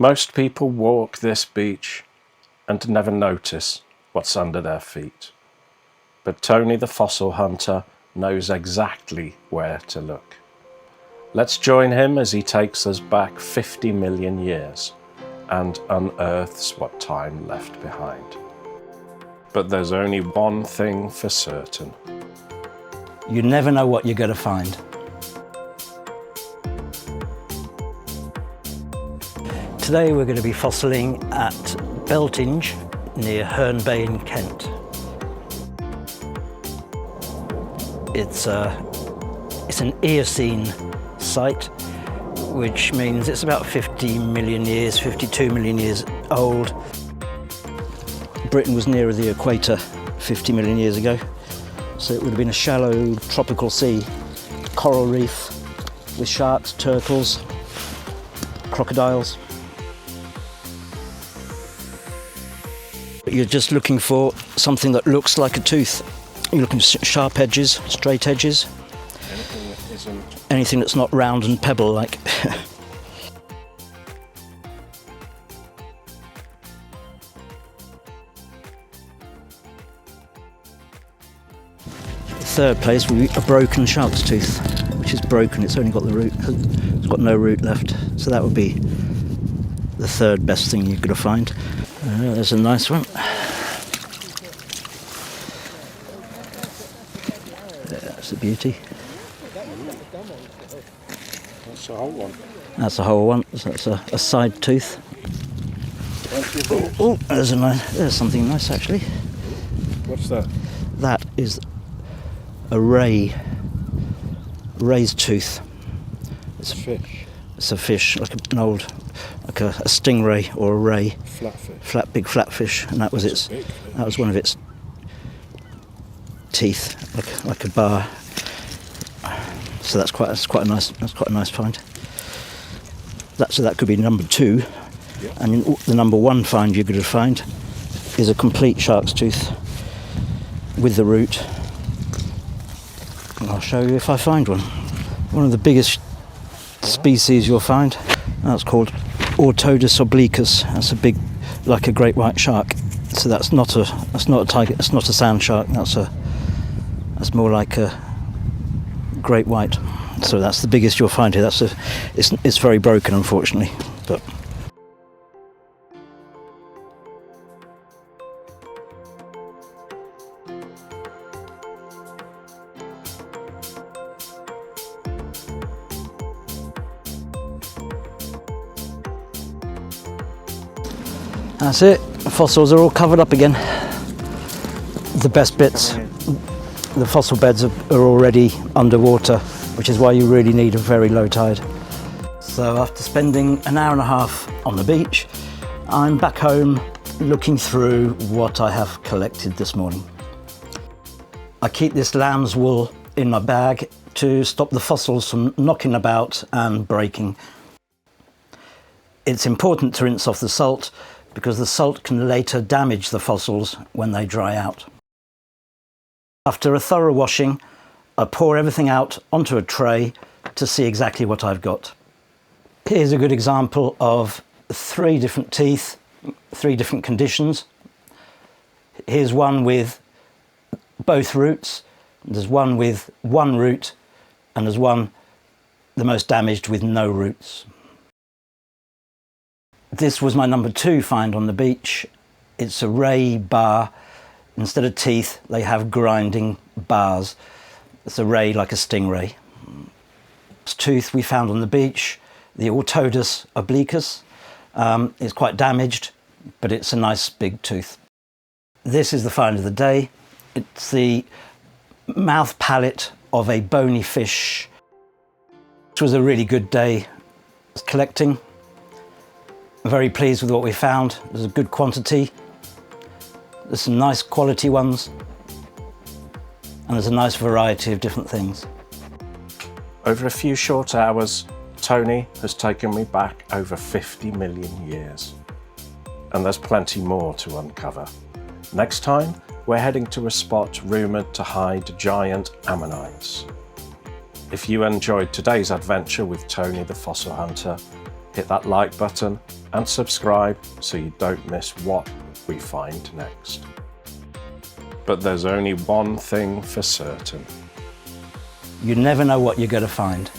Most people walk this beach and never notice what's under their feet. But Tony the fossil hunter knows exactly where to look. Let's join him as he takes us back 50 million years and unearths what time left behind. But there's only one thing for certain. You never know what you're going to find. Today we're going to be fossiling at Beltinge near Herne Bay in Kent. It's an Eocene site, which means it's about 50 million years, 52 million years old. Britain was nearer the equator 50 million years ago, so it would have been a shallow tropical sea, coral reef with sharks, turtles, crocodiles. You're just looking for something that looks like a tooth. You're looking for sharp edges, straight edges. Anything that isn't. Anything that's not round and pebble-like. The third place will be a broken shark's tooth, which is broken. It's only got the root. It's got no root left. So that would be the third best thing you're going to find. There's a nice one. That's a beauty. That's a whole one. That's a whole one. So that's a side tooth. Oh, there's something nice actually. What's that? That is a raised tooth. It's a fish. It's a fish, like a stingray or a ray. Flatfish. Big flatfish, and that was its. That was one of its teeth, like a bar. So that's quite a nice find. That could be number two, yep. And the number one find you're going to find is a complete shark's tooth with the root. And I'll show you if I find one. One of the biggest species you'll find. That's called Ortodus obliquus. That's a big, like a great white shark. So that's not a tiger. It's not a sand shark. That's more like a great white. So that's the biggest you'll find here. It's very broken, unfortunately, but. That's it. The fossils are all covered up again. The best bits. The fossil beds are already underwater, which is why you really need a very low tide. So after spending an hour and a half on the beach, I'm back home looking through what I have collected this morning. I keep this lamb's wool in my bag to stop the fossils from knocking about and breaking. It's important to rinse off the salt because the salt can later damage the fossils when they dry out. After a thorough washing, I pour everything out onto a tray to see exactly what I've got. Here's a good example of 3 different teeth, 3 different conditions. Here's one with both roots, there's one with 1 root, and there's one, the most damaged, with no roots. This was my number 2 find on the beach. It's a ray bar. Instead of teeth, they have grinding bars. It's a ray like a stingray. This tooth we found on the beach, the Ortodus obliquus, is quite damaged, but it's a nice big tooth. This is the find of the day. It's the mouth palate of a bony fish. It was a really good day collecting. I'm very pleased with what we found. There's a good quantity. There's some nice quality ones. And there's a nice variety of different things. Over a few short hours, Tony has taken me back over 50 million years. And there's plenty more to uncover. Next time, we're heading to a spot rumoured to hide giant ammonites. If you enjoyed today's adventure with Tony the Fossil Hunter, Hit that like button and subscribe so you don't miss what we find next. But there's only one thing for certain. You never know what you're going to find.